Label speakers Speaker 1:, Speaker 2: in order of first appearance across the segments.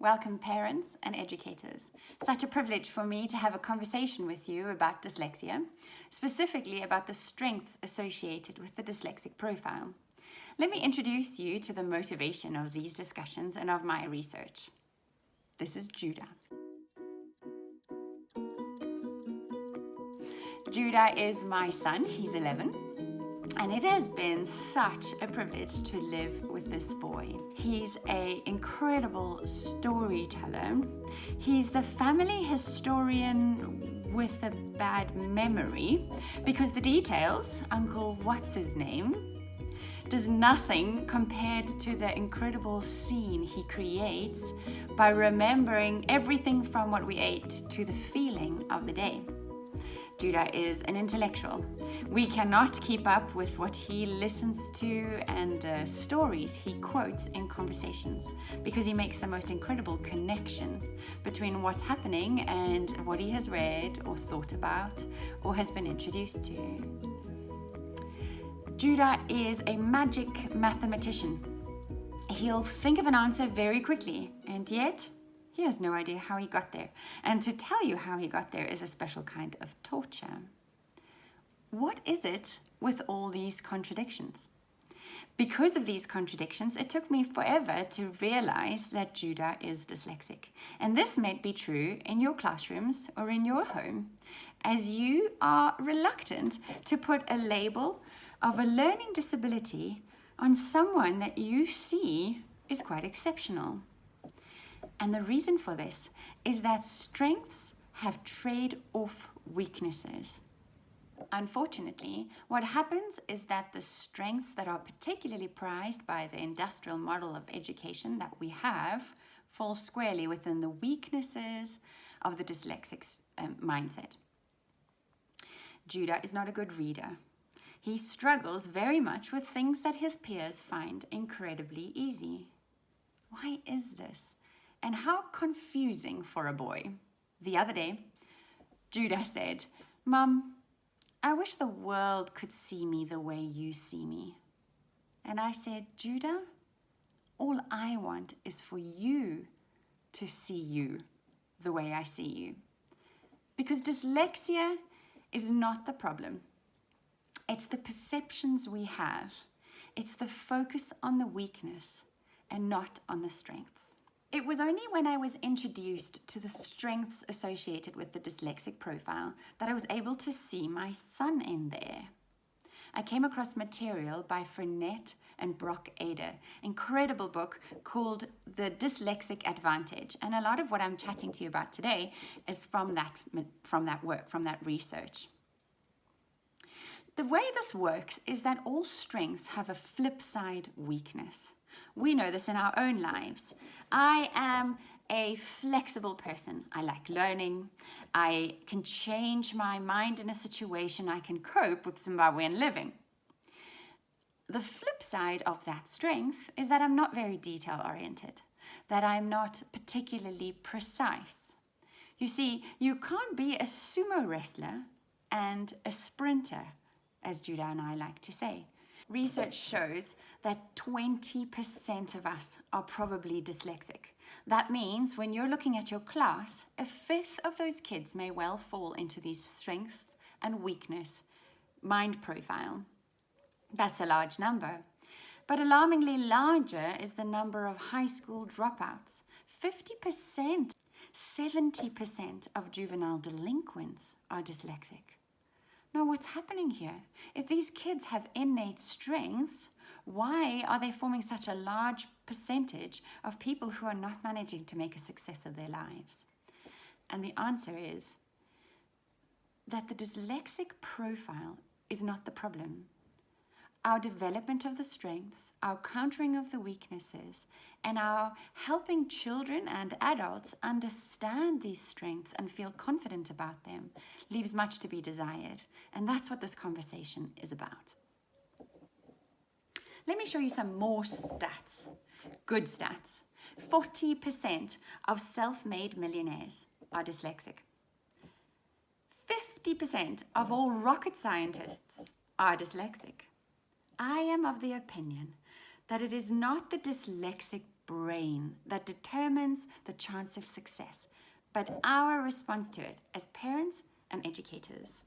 Speaker 1: Welcome parents and educators. Such a privilege for me to have a conversation with you about dyslexia, specifically about the strengths associated with the dyslexic profile. Let me introduce you to the motivation of these discussions and of my research. This is Judah. Judah is my son, he's 11. And it has been such a privilege to live with this boy. He's an incredible storyteller. He's the family historian with a bad memory because the details, Uncle What's His Name, does nothing compared to the incredible scene he creates by remembering everything from what we ate to the feeling of the day. Judah is an intellectual. We cannot keep up with what he listens to and the stories he quotes in conversations because he makes the most incredible connections between what's happening and what he has read or thought about or has been introduced to. Judah is a magic mathematician. He'll think of an answer very quickly, and yet he has no idea how he got there. And to tell you how he got there is a special kind of torture. What is it with all these contradictions? Because of these contradictions, it took me forever to realize that Judah is dyslexic. And this may be true in your classrooms or in your home, as you are reluctant to put a label of a learning disability on someone that you see is quite exceptional. And the reason for this is that strengths have trade-off weaknesses. Unfortunately, what happens is that the strengths that are particularly prized by the industrial model of education that we have fall squarely within the weaknesses of the dyslexic mindset. Judah is not a good reader. He struggles very much with things that his peers find incredibly easy. Why is this? And how confusing for a boy. The other day, Judah said, "Mom, I wish the world could see me the way you see me." And I said, "Judah, all I want is for you to see you the way I see you." Because dyslexia is not the problem. It's the perceptions we have. It's the focus on the weakness and not on the strengths. It was only when I was introduced to the strengths associated with the dyslexic profile that I was able to see my son in there. I came across material by Frenette and Brock Eder, incredible book called The Dyslexic Advantage. And a lot of what I'm chatting to you about today is from that work, from that research. The way this works is that all strengths have a flip side weakness. We know this in our own lives. I am a flexible person. I like learning. I can change my mind in a situation. I can cope with Zimbabwean living. The flip side of that strength is that I'm not very detail oriented, that I'm not particularly precise. You see, you can't be a sumo wrestler and a sprinter, as Judah and I like to say. Research shows that 20% of us are probably dyslexic. That means when you're looking at your class, a fifth of those kids may well fall into these strength and weakness mind profile. That's a large number. But alarmingly larger is the number of high school dropouts. 50%, 70% of juvenile delinquents are dyslexic. Now, what's happening here? If these kids have innate strengths, why are they forming such a large percentage of people who are not managing to make a success of their lives? And the answer is that the dyslexic profile is not the problem. Our development of the strengths, our countering of the weaknesses, and our helping children and adults understand these strengths and feel confident about them leaves much to be desired. And that's what this conversation is about. Let me show you some more stats, good stats. 40% of self-made millionaires are dyslexic. 50% of all rocket scientists are dyslexic. I am of the opinion that it is not the dyslexic brain that determines the chance of success, but our response to it as parents and educators.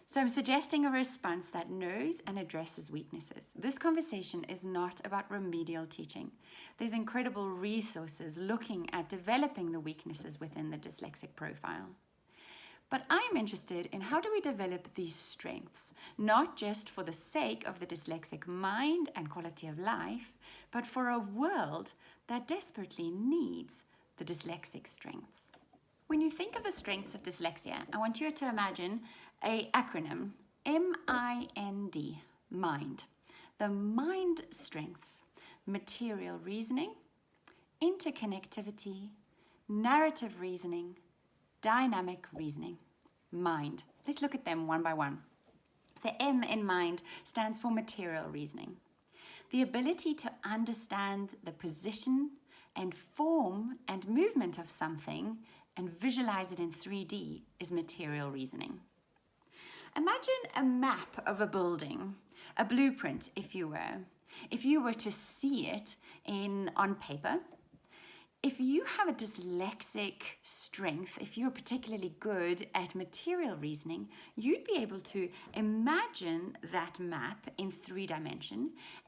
Speaker 1: So I'm suggesting a response that knows and addresses weaknesses. This conversation is not about remedial teaching. There's incredible resources looking at developing the weaknesses within the dyslexic profile. But I'm interested in how do we develop these strengths, not just for the sake of the dyslexic mind and quality of life, but for a world that desperately needs the dyslexic strengths. When you think of the strengths of dyslexia, I want you to imagine an acronym, MIND, MIND. The mind strengths: material reasoning, interconnectivity, narrative reasoning, dynamic reasoning. Mind. Let's look at them one by one. The M in mind stands for material reasoning. The ability to understand the position and form and movement of something and visualize it in 3D is material reasoning. Imagine a map of a building, a blueprint if you were. If you were to see it on paper, if you have a dyslexic strength, if you're particularly good at material reasoning, you'd be able to imagine that map in 3D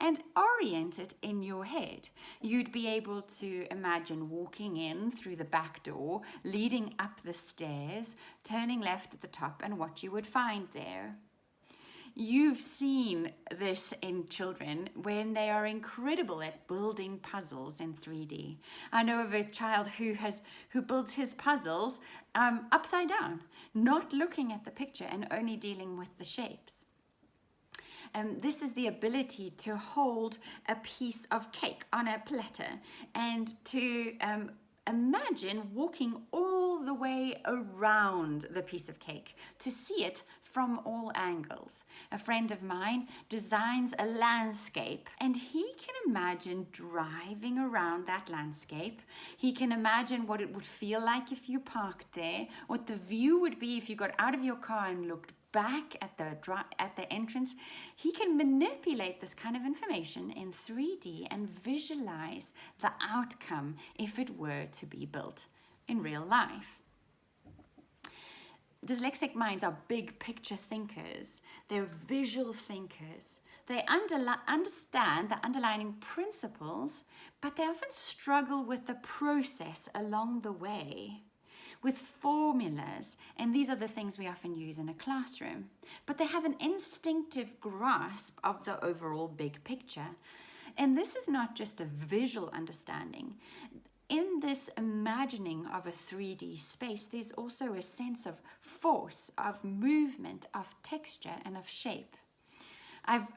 Speaker 1: and orient it in your head. You'd be able to imagine walking in through the back door, leading up the stairs, turning left at the top, and what you would find there. You've seen this in children when they are incredible at building puzzles in 3D. I know of a child who builds his puzzles upside down, not looking at the picture and only dealing with the shapes. This is the ability to hold a piece of cake on a platter and to imagine walking all the way around the piece of cake to see it from all angles. A friend of mine designs a landscape and he can imagine driving around that landscape. He can imagine what it would feel like if you parked there, what the view would be if you got out of your car and looked back at the entrance. He can manipulate this kind of information in 3D and visualize the outcome if it were to be built in real life. Dyslexic minds are big picture thinkers. They're visual thinkers. They understand the underlying principles, but they often struggle with the process along the way, with formulas, and these are the things we often use in a classroom. But they have an instinctive grasp of the overall big picture. And this is not just a visual understanding. In this imagining of a 3D space, there's also a sense of force, of movement, of texture, and of shape. I've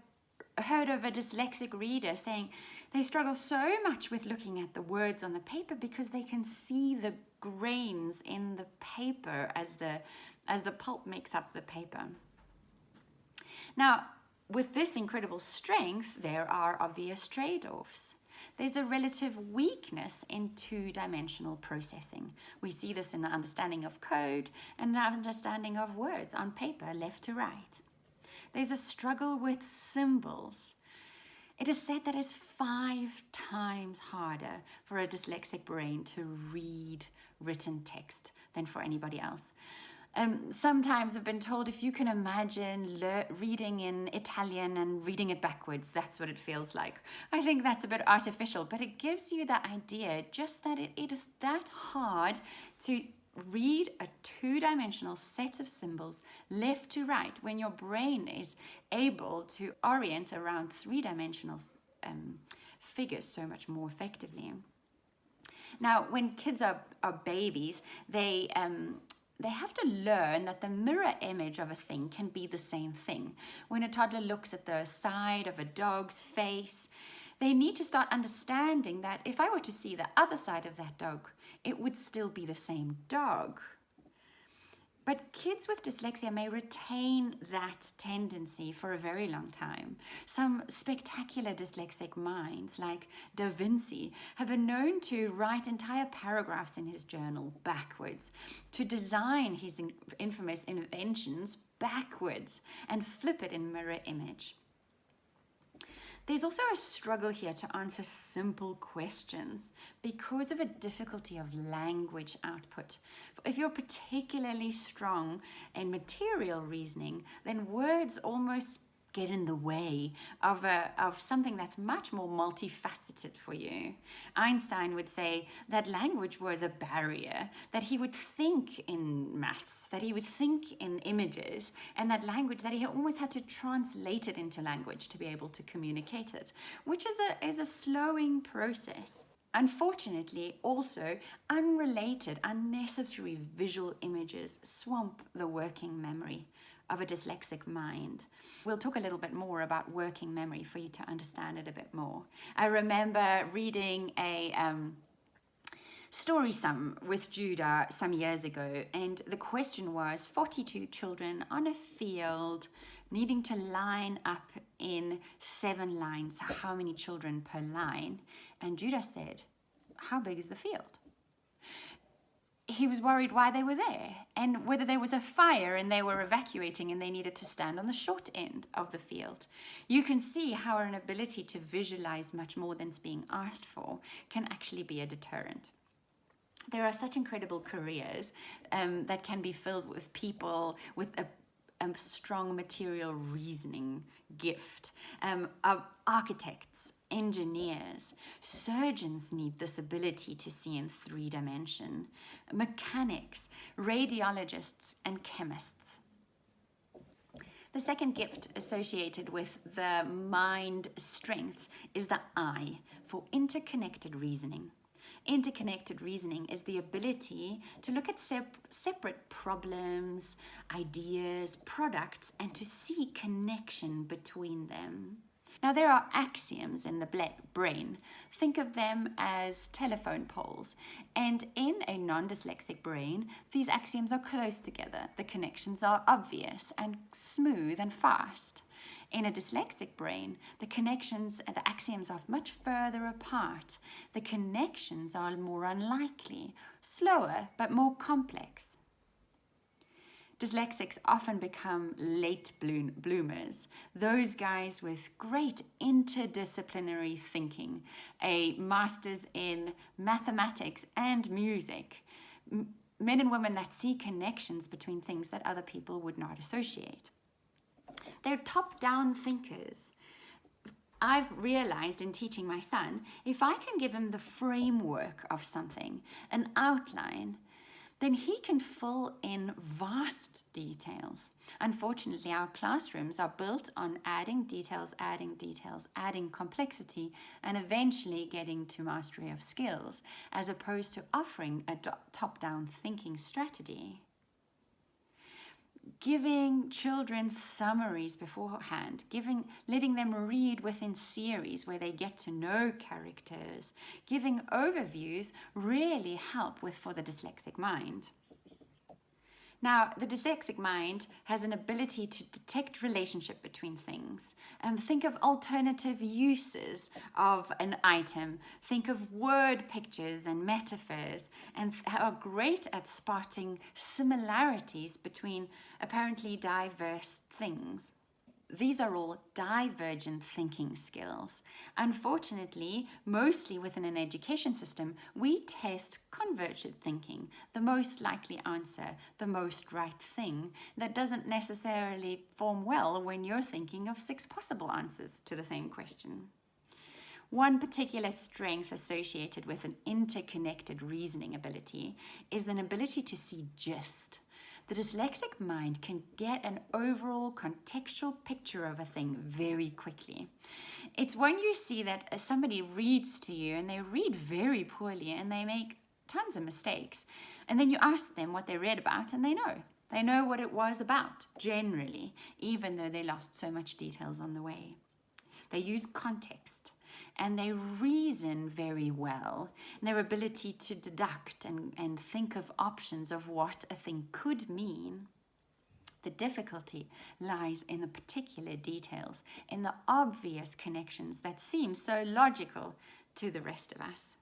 Speaker 1: heard of a dyslexic reader saying they struggle so much with looking at the words on the paper because they can see the grains in the paper as the pulp makes up the paper. Now, with this incredible strength, there are obvious trade-offs. There's a relative weakness in two-dimensional processing. We see this in the understanding of code and the understanding of words on paper, left to right. There's a struggle with symbols. It is said that it's 5 times harder for a dyslexic brain to read written text than for anybody else. Sometimes I've been told if you can imagine reading in Italian and reading it backwards, that's what it feels like. I think that's a bit artificial, but it gives you the idea just that it is that hard to read a two-dimensional set of symbols left to right when your brain is able to orient around three-dimensional figures so much more effectively. Now, when kids are babies, they have to learn that the mirror image of a thing can be the same thing. When a toddler looks at the side of a dog's face, they need to start understanding that if I were to see the other side of that dog, it would still be the same dog. But kids with dyslexia may retain that tendency for a very long time. Some spectacular dyslexic minds, like Da Vinci, have been known to write entire paragraphs in his journal backwards, to design his infamous inventions backwards and flip it in mirror image. There's also a struggle here to answer simple questions because of a difficulty of language output. If you're particularly strong in material reasoning, then words almost get in the way of something that's much more multifaceted for you. Einstein would say that language was a barrier, that he would think in maths, that he would think in images, and that language, that he almost had to translate it into language to be able to communicate it, which is a slowing process. Unfortunately, also, unrelated, unnecessary visual images swamp the working memory of a dyslexic mind. We'll talk a little bit more about working memory for you to understand it a bit more. I remember reading a story sum with Judah some years ago, and the question was 42 children on a field needing to line up in 7 lines. How many children per line? And Judah said, how big is the field? He was worried why they were there and whether there was a fire and they were evacuating and they needed to stand on the short end of the field. You can see how an ability to visualize much more than's being asked for can actually be a deterrent. There are such incredible careers that can be filled with people with a strong material reasoning gift. Architects, engineers, surgeons need this ability to see in 3 dimensions, mechanics, radiologists, and chemists. The second gift associated with the mind strengths is the I for interconnected reasoning. Interconnected reasoning is the ability to look at separate problems, ideas, products, and to see connection between them. Now, there are axioms in the brain. Think of them as telephone poles. And in a non-dyslexic brain, these axioms are close together. The connections are obvious and smooth and fast. In a dyslexic brain, the axioms are much further apart. The connections are more unlikely, slower, but more complex. Dyslexics often become late bloomers, those guys with great interdisciplinary thinking, a master's in mathematics and music, men and women that see connections between things that other people would not associate. They're top-down thinkers. I've realized in teaching my son, if I can give him the framework of something, an outline, then he can fill in vast details. Unfortunately, our classrooms are built on adding details, adding complexity, and eventually getting to mastery of skills, as opposed to offering a top-down thinking strategy. Giving children summaries beforehand, letting them read within series where they get to know characters, giving overviews really help for the dyslexic mind. Now, the dyslexic mind has an ability to detect relationship between things. Think of alternative uses of an item. Think of word pictures and metaphors, and are great at spotting similarities between apparently diverse things. These are all divergent thinking skills. Unfortunately, mostly within an education system, we test convergent thinking, the most likely answer, the most right thing, that doesn't necessarily form well when you're thinking of 6 possible answers to the same question. One particular strength associated with an interconnected reasoning ability is an ability to see gist. The dyslexic mind can get an overall contextual picture of a thing very quickly. It's when you see that somebody reads to you and they read very poorly and they make tons of mistakes, and then you ask them what they read about and they know. They know what it was about, generally, even though they lost so much details on the way. They use context. And they reason very well. And their ability to deduct and think of options of what a thing could mean. The difficulty lies in the particular details, in the obvious connections that seem so logical to the rest of us.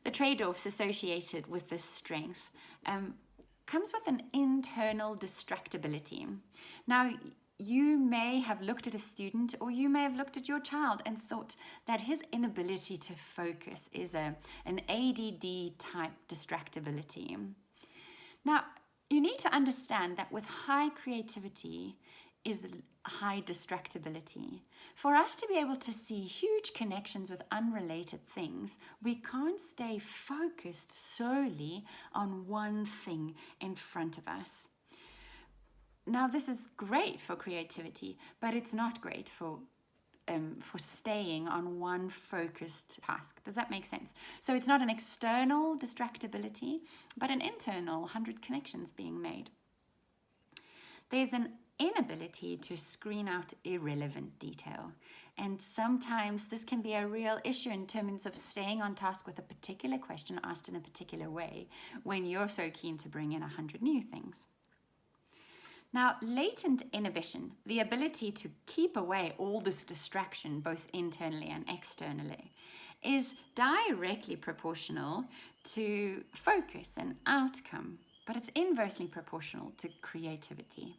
Speaker 1: The trade-offs associated with this strength comes with an internal distractibility. Now, you may have looked at a student, or you may have looked at your child and thought that his inability to focus is an ADD type distractibility. Now, you need to understand that with high creativity is high distractibility. For us to be able to see huge connections with unrelated things, we can't stay focused solely on one thing in front of us. Now, this is great for creativity, but it's not great for staying on one focused task. Does that make sense? So it's not an external distractibility, but an internal 100 connections being made. There's an inability to screen out irrelevant detail. And sometimes this can be a real issue in terms of staying on task with a particular question asked in a particular way when you're so keen to bring in 100 new things. Now, latent inhibition, the ability to keep away all this distraction, both internally and externally, is directly proportional to focus and outcome, but it's inversely proportional to creativity.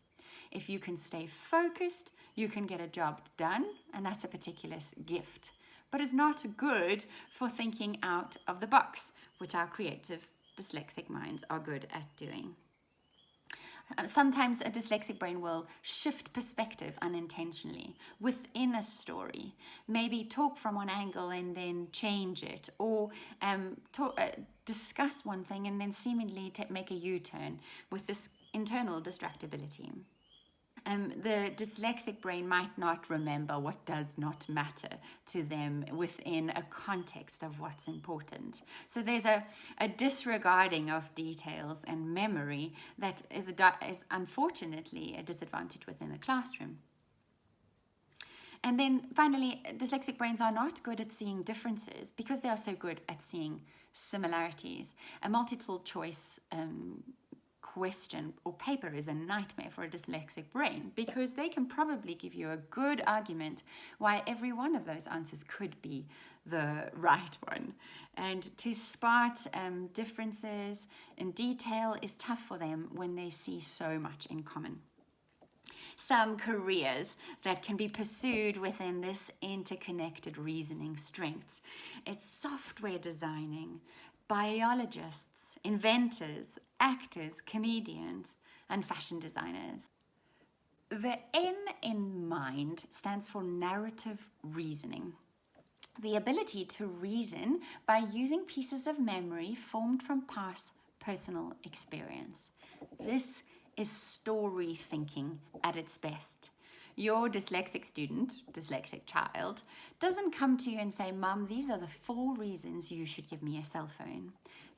Speaker 1: If you can stay focused, you can get a job done, and that's a particular gift. But it's not good for thinking out of the box, which our creative dyslexic minds are good at doing. Sometimes a dyslexic brain will shift perspective unintentionally within a story. Maybe talk from one angle and then change it, or discuss one thing and then seemingly make a U-turn with this internal distractibility. The dyslexic brain might not remember what does not matter to them within a context of what's important. So there's a disregarding of details and memory that is unfortunately a disadvantage within the classroom. And then finally, dyslexic brains are not good at seeing differences because they are so good at seeing similarities. A multiple choice question or paper is a nightmare for a dyslexic brain because they can probably give you a good argument why every one of those answers could be the right one. And to spot differences in detail is tough for them when they see so much in common. Some careers that can be pursued within this interconnected reasoning strengths is software designing, biologists, inventors, actors, comedians, and fashion designers. The N in mind stands for narrative reasoning. The ability to reason by using pieces of memory formed from past personal experience. This is story thinking at its best. Your dyslexic student, dyslexic child, doesn't come to you and say, "Mum, these are the 4 reasons you should give me a cell phone."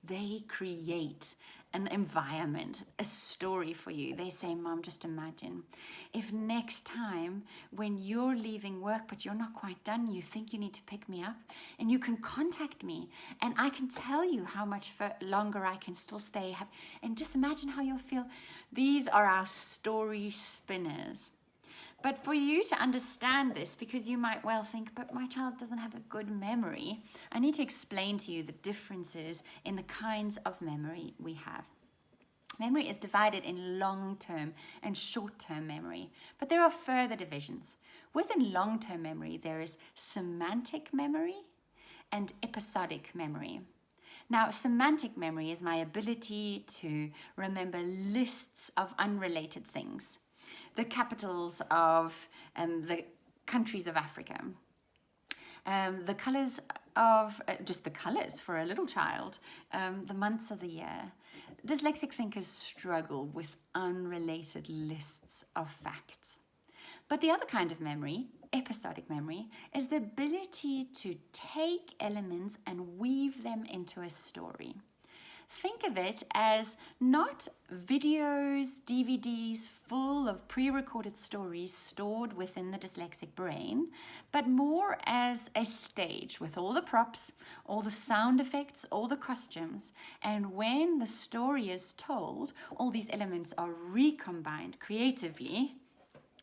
Speaker 1: They create an environment, a story for you. They say, "Mum, just imagine if next time when you're leaving work but you're not quite done, you think you need to pick me up, and you can contact me and I can tell you how much longer I can still stay. And just imagine how you'll feel." These are our story spinners. But for you to understand this, because you might well think, "But my child doesn't have a good memory," I need to explain to you the differences in the kinds of memory we have. Memory is divided in long-term and short-term memory, but there are further divisions. Within long-term memory, there is semantic memory and episodic memory. Now, semantic memory is my ability to remember lists of unrelated things. The capitals of the countries of Africa. The colors of, just the colors for a little child, the months of the year. Dyslexic thinkers struggle with unrelated lists of facts. But the other kind of memory, episodic memory, is the ability to take elements and weave them into a story. Think of it as not videos, DVDs full of pre-recorded stories stored within the dyslexic brain, but more as a stage with all the props, all the sound effects, all the costumes. And when the story is told, all these elements are recombined creatively,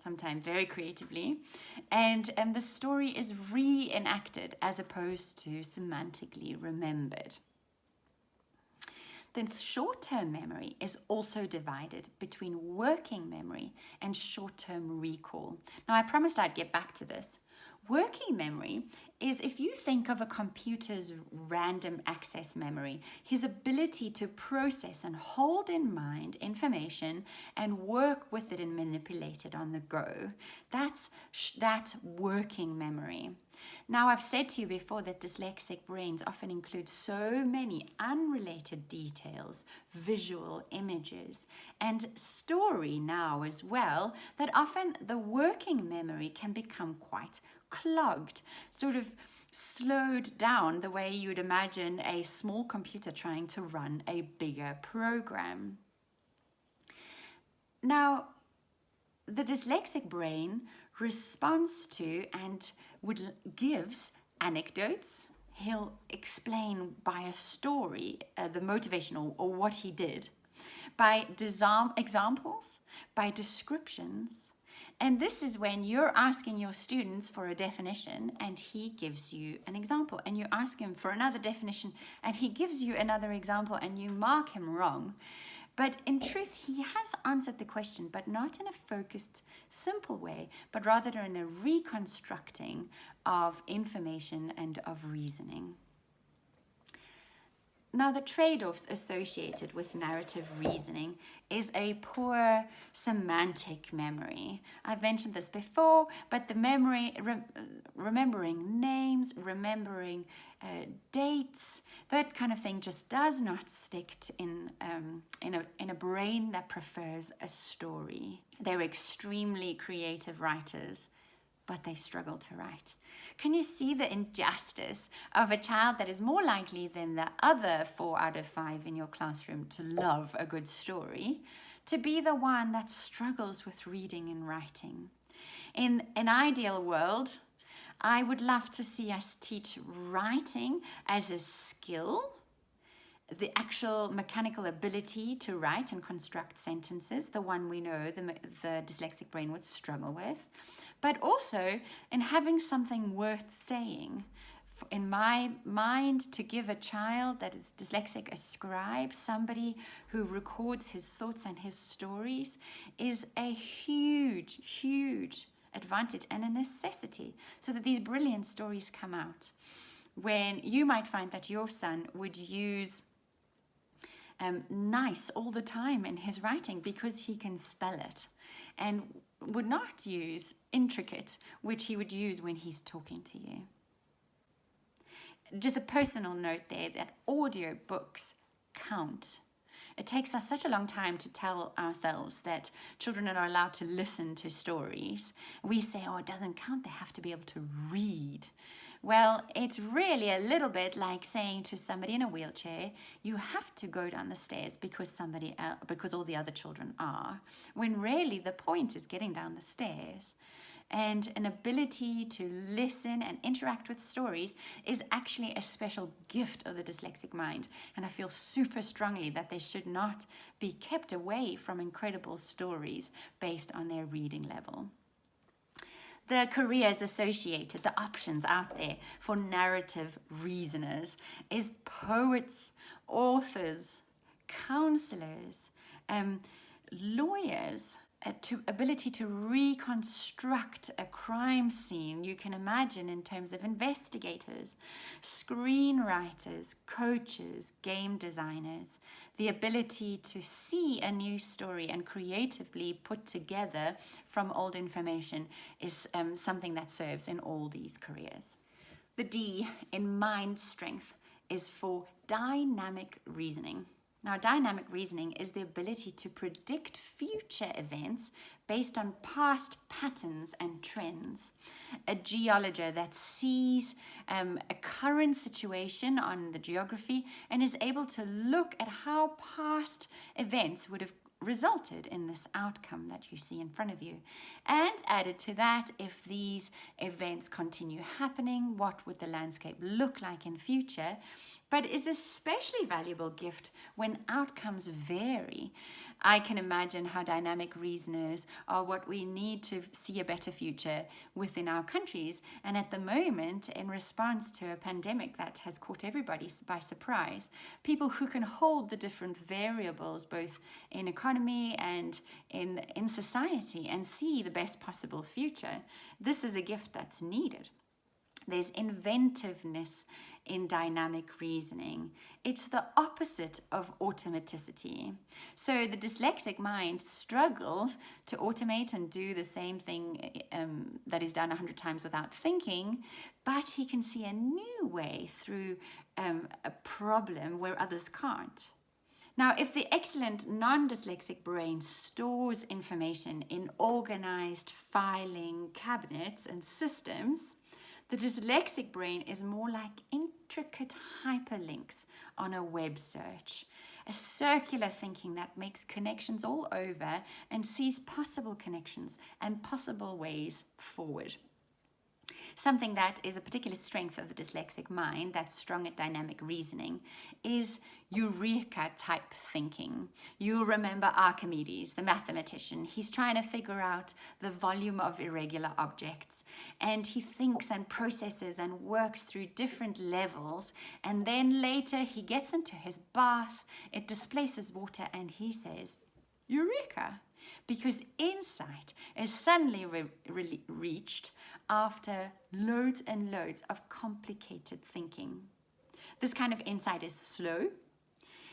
Speaker 1: sometimes very creatively, and the story is reenacted as opposed to semantically remembered. The short-term memory is also divided between working memory and short-term recall. Now, I promised I'd get back to this. Working memory is, if you think of a computer's random access memory, his ability to process and hold in mind information and work with it and manipulate it on the go. That's working memory. Now, I've said to you before that dyslexic brains often include so many unrelated details, visual images, and story now as well, that often the working memory can become quite clogged, sort of slowed down the way you would imagine a small computer trying to run a bigger program. Now, the dyslexic brain responds to and gives anecdotes. He'll explain by a story the motivation or what he did, by examples, by descriptions. And this is when you're asking your students for a definition and he gives you an example, and you ask him for another definition and he gives you another example, and you mark him wrong. But in truth, he has answered the question, but not in a focused, simple way, but rather in a reconstructing of information and of reasoning. Now, the trade-offs associated with narrative reasoning is a poor semantic memory. I've mentioned this before, but the memory, remembering names, remembering dates, that kind of thing just does not stick in a brain that prefers a story. They're extremely creative writers, but they struggle to write. Can you see the injustice of a child that is more likely than the other 4 out of 5 in your classroom to love a good story, to be the one that struggles with reading and writing? In an ideal world, I would love to see us teach writing as a skill, the actual mechanical ability to write and construct sentences, the one we know the dyslexic brain would struggle with, but also in having something worth saying. In my mind, to give a child that is dyslexic a scribe, somebody who records his thoughts and his stories, is a huge, huge advantage and a necessity, so that these brilliant stories come out. When you might find that your son would use nice all the time in his writing because he can spell it, and would not use intricate, which he would use when he's talking to you. Just a personal note there that audio books count. It takes us such a long time to tell ourselves that children are allowed to listen to stories. We say, oh, it doesn't count, they have to be able to read. Well, it's really a little bit like saying to somebody in a wheelchair, you have to go down the stairs because all the other children are, when really the point is getting down the stairs. And an ability to listen and interact with stories is actually a special gift of the dyslexic mind. And I feel super strongly that they should not be kept away from incredible stories based on their reading level. The careers associated, the options out there for narrative reasoners is poets, authors, counselors, lawyers, ability to reconstruct a crime scene you can imagine in terms of investigators, screenwriters, coaches, game designers, the ability to see a new story and creatively put together from old information is something that serves in all these careers. The D in mind strength is for dynamic reasoning. Now, dynamic reasoning is the ability to predict future events based on past patterns and trends. A geologer that sees a current situation on the geography and is able to look at how past events would have resulted in this outcome that you see in front of you. And added to that, if these events continue happening, what would the landscape look like in future? but is a especially valuable gift when outcomes vary. I can imagine how dynamic reasoners are what we need to see a better future within our countries. And at the moment, in response to a pandemic that has caught everybody by surprise, people who can hold the different variables, both in economy and in society, and see the best possible future, this is a gift that's needed. There's inventiveness in dynamic reasoning. It's the opposite of automaticity. So the dyslexic mind struggles to automate and do the same thing that is done 100 times without thinking, but he can see a new way through a problem where others can't. Now, if the excellent non-dyslexic brain stores information in organized filing cabinets and systems, the dyslexic brain is more like intricate hyperlinks on a web search, a circular thinking that makes connections all over and sees possible connections and possible ways forward. Something that is a particular strength of the dyslexic mind that's strong at dynamic reasoning is eureka type thinking. You'll remember Archimedes, the mathematician. He's trying to figure out the volume of irregular objects, and he thinks and processes and works through different levels, and then later he gets into his bath, it displaces water, and he says, Eureka! Because insight is suddenly reached after loads and loads of complicated thinking. This kind of insight is slow.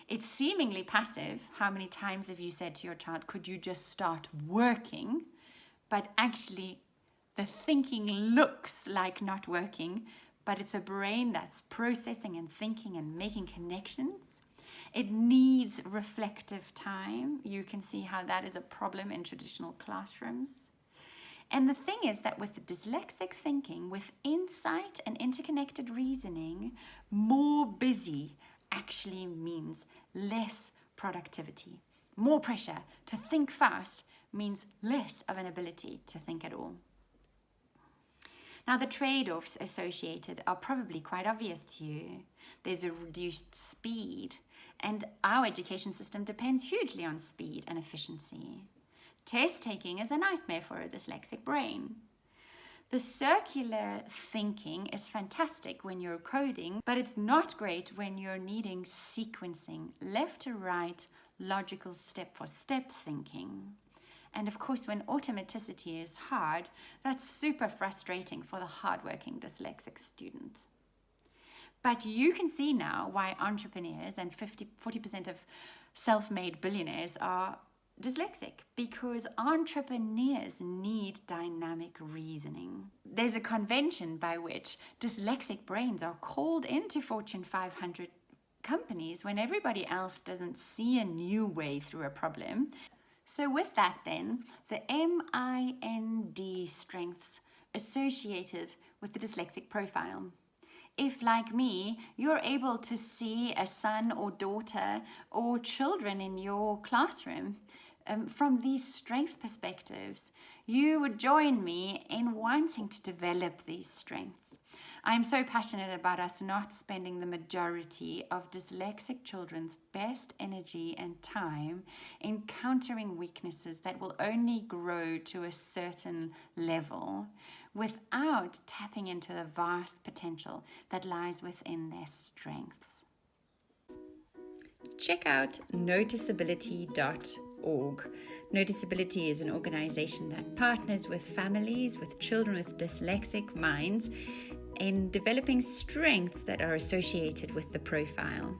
Speaker 1: It's seemingly passive. How many times have you said to your child, could you just start working? But actually, the thinking looks like not working, but it's a brain that's processing and thinking and making connections. It needs reflective time. You can see how that is a problem in traditional classrooms. And the thing is that with the dyslexic thinking, with insight and interconnected reasoning, more busy actually means less productivity. More pressure to think fast means less of an ability to think at all. Now, the trade-offs associated are probably quite obvious to you. There's a reduced speed, and our education system depends hugely on speed and efficiency. Test taking is a nightmare for a dyslexic brain. The circular thinking is fantastic when you're coding, but it's not great when you're needing sequencing, left to right, logical step-for-step thinking. And of course, when automaticity is hard, that's super frustrating for the hardworking dyslexic student. But you can see now why entrepreneurs and 40% of self-made billionaires are dyslexic, because entrepreneurs need dynamic reasoning. There's a convention by which dyslexic brains are called into Fortune 500 companies when everybody else doesn't see a new way through a problem. So with that then, the MIND strengths associated with the dyslexic profile. If, like me, you're able to see a son or daughter or children in your classroom from these strength perspectives, you would join me in wanting to develop these strengths. I'm so passionate about us not spending the majority of dyslexic children's best energy and time encountering weaknesses that will only grow to a certain level without tapping into the vast potential that lies within their strengths. Check out noticeability.org. Noticeability is an organization that partners with families with children with dyslexic minds in developing strengths that are associated with the profile.